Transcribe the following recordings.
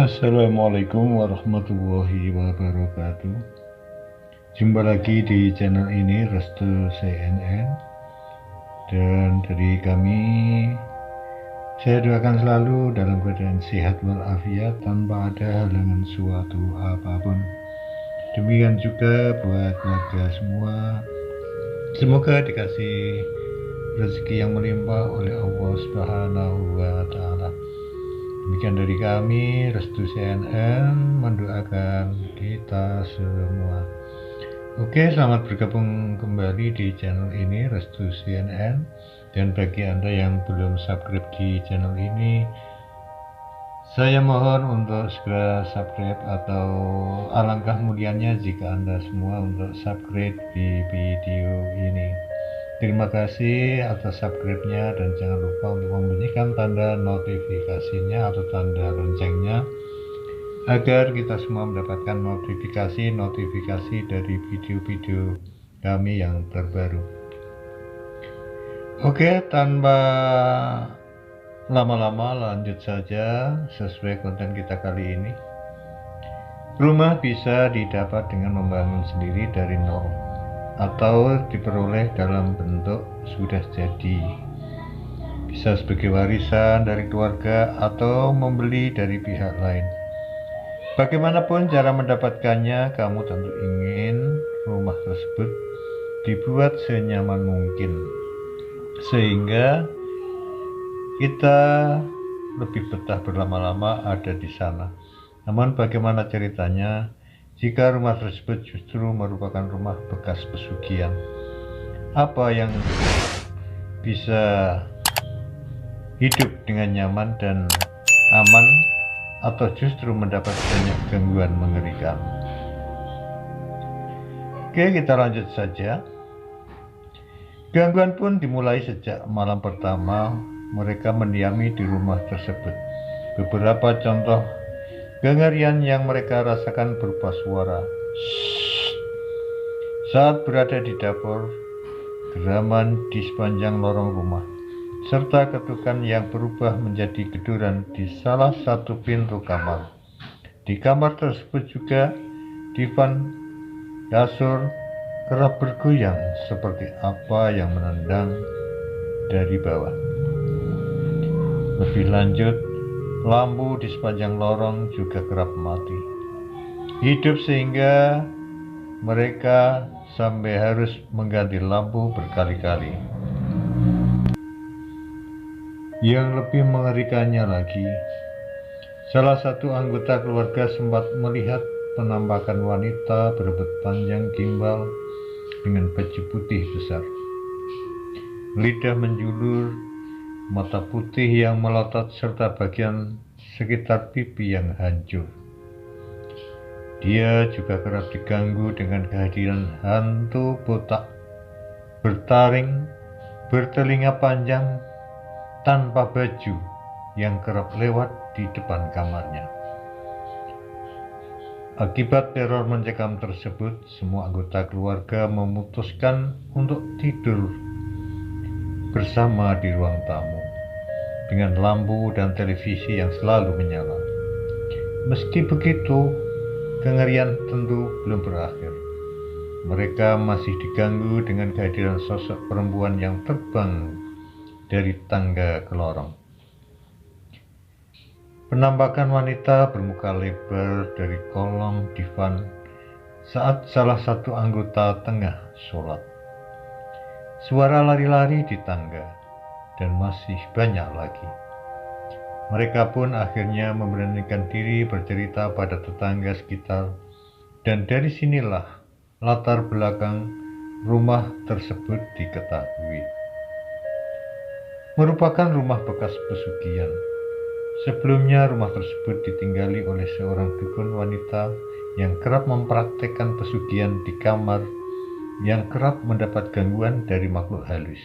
Assalamualaikum warahmatullahi wabarakatuh. Jumpa lagi di channel ini Restu CNN. Dan dari kami, saya doakan selalu dalam keadaan sehat walafiat tanpa ada halangan suatu apapun. Demikian juga buat keluarga semua. Semoga dikasih rezeki yang melimpah oleh Allah Subhanahu wa Ta'ala. Demikian dari kami, Restu CNN mendoakan kita semua. Oke, selamat bergabung kembali di channel ini, Restu CNN. Dan bagi Anda yang belum subscribe di channel ini, saya mohon untuk segera subscribe, atau alangkah mulianya jika Anda semua untuk subscribe di video ini. Terima kasih atas subscribe-nya, dan jangan lupa untuk membunyikan tanda notifikasinya atau tanda loncengnya agar kita semua mendapatkan notifikasi dari video-video kami yang terbaru. Oke, tanpa lama-lama lanjut saja sesuai konten kita kali ini. Rumah bisa didapat dengan membangun sendiri dari nol, atau diperoleh dalam bentuk sudah jadi, bisa sebagai warisan dari keluarga atau membeli dari pihak lain. Bagaimanapun cara mendapatkannya, kamu tentu ingin rumah tersebut dibuat senyaman mungkin sehingga kita lebih betah berlama-lama ada di sana. Namun bagaimana ceritanya jika rumah tersebut justru merupakan rumah bekas pesugihan? Apa yang bisa hidup dengan nyaman dan aman, atau justru mendapat banyak gangguan mengerikan? Oke, kita lanjut saja. Gangguan pun dimulai sejak malam pertama mereka mendiami di rumah tersebut. Beberapa contoh kengerian yang mereka rasakan berupa suara saat berada di dapur, geraman di sepanjang lorong rumah, serta ketukan yang berubah menjadi geduran di salah satu pintu kamar. Di kamar tersebut juga divan, kasur kerap bergoyang seperti apa yang menendang dari bawah. Lebih lanjut, lampu di sepanjang lorong juga kerap mati hidup sehingga mereka sampai harus mengganti lampu berkali-kali. Yang lebih mengerikannya lagi, salah satu anggota keluarga sempat melihat penampakan wanita berambut panjang gimbal dengan baju putih besar, lidah menjulur, mata putih yang melotot, serta bagian sekitar pipi yang hancur. Dia juga kerap diganggu dengan kehadiran hantu botak bertaring, bertelinga panjang, tanpa baju yang kerap lewat di depan kamarnya. Akibat teror mencekam tersebut, semua anggota keluarga memutuskan untuk tidur bersama di ruang tamu dengan lampu dan televisi yang selalu menyala. Meski begitu, kengerian tentu belum berakhir. Mereka masih diganggu dengan kehadiran sosok perempuan yang terbang dari tangga ke lorong. Penampakan wanita bermuka lebar dari kolong divan saat salah satu anggota tengah sholat. Suara lari-lari di tangga, dan masih banyak lagi. Mereka pun akhirnya memberanikan diri bercerita pada tetangga sekitar, dan dari sinilah latar belakang rumah tersebut diketahui. Merupakan rumah bekas pesugihan. Sebelumnya rumah tersebut ditinggali oleh seorang dukun wanita yang kerap mempraktekkan pesugihan di kamar, yang kerap mendapat gangguan dari makhluk halus.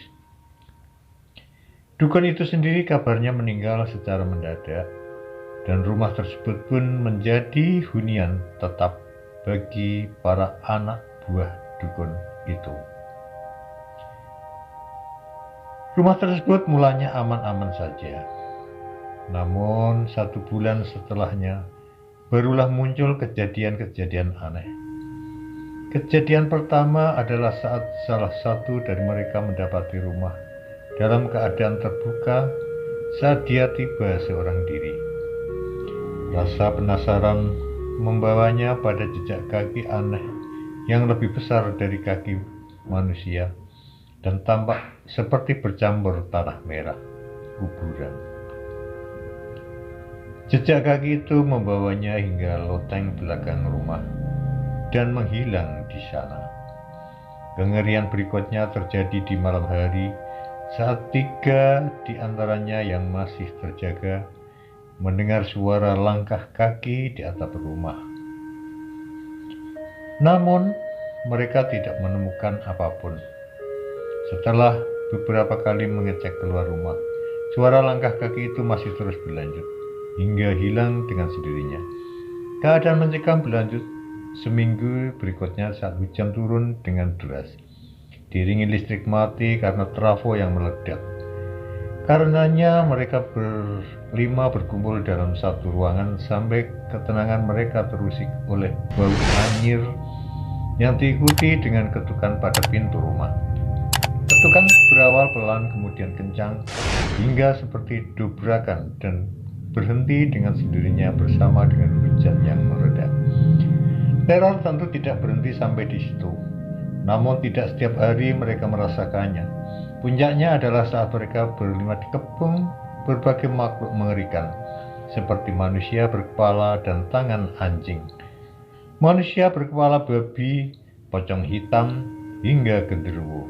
Dukun itu sendiri kabarnya meninggal secara mendadak, dan rumah tersebut pun menjadi hunian tetap bagi para anak buah dukun itu. Rumah tersebut mulanya aman-aman saja. Namun 1 bulan setelahnya, barulah muncul kejadian-kejadian aneh. Kejadian pertama adalah saat salah satu dari mereka mendapati rumah dalam keadaan terbuka saat dia tiba seorang diri. Rasa penasaran membawanya pada jejak kaki aneh yang lebih besar dari kaki manusia dan tampak seperti bercampur tanah merah kuburan. Jejak kaki itu membawanya hingga loteng belakang rumah dan menghilang di sana. Kengerian berikutnya terjadi di malam hari saat 3 di antaranya yang masih terjaga mendengar suara langkah kaki di atap rumah. Namun, mereka tidak menemukan apapun. Setelah beberapa kali mengecek keluar rumah, suara langkah kaki itu masih terus berlanjut hingga hilang dengan sendirinya. Keadaan mencekam berlanjut seminggu berikutnya saat hujan turun dengan deras, diiringi listrik mati karena trafo yang meledak. Karenanya mereka berlima berkumpul dalam satu ruangan sampai ketenangan mereka terusik oleh bau anyir yang diikuti dengan ketukan pada pintu rumah. Ketukan berawal pelan kemudian kencang hingga seperti dobrakan dan berhenti dengan sendirinya bersama dengan hujan yang mereda. Teror tentu tidak berhenti sampai di situ, namun tidak setiap hari mereka merasakannya. Puncaknya adalah saat mereka berlima dikepung berbagai makhluk mengerikan, seperti manusia berkepala dan tangan anjing, manusia berkepala babi, pocong hitam, hingga genderuwo.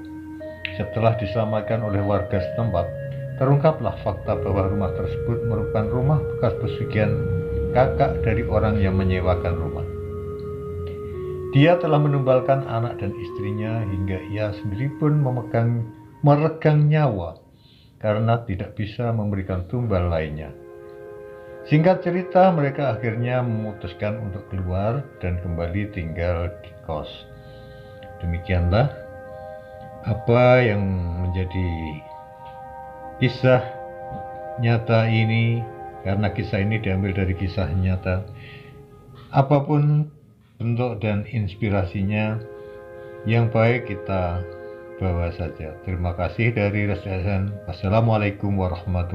Setelah diselamatkan oleh warga setempat, terungkaplah fakta bahwa rumah tersebut merupakan rumah bekas pesugihan kakak dari orang yang menyewakan rumah. Dia telah menumbalkan anak dan istrinya hingga ia sendiri pun meregang nyawa karena tidak bisa memberikan tumbal lainnya. Singkat cerita, mereka akhirnya memutuskan untuk keluar dan kembali tinggal di kos. Demikianlah apa yang menjadi kisah nyata ini, karena kisah ini diambil dari kisah nyata. Apapun bentuk dan inspirasinya, yang baik kita bawa saja. Terima kasih dari Restu SN. Wassalamualaikum warahmatullahi wabarakatuh.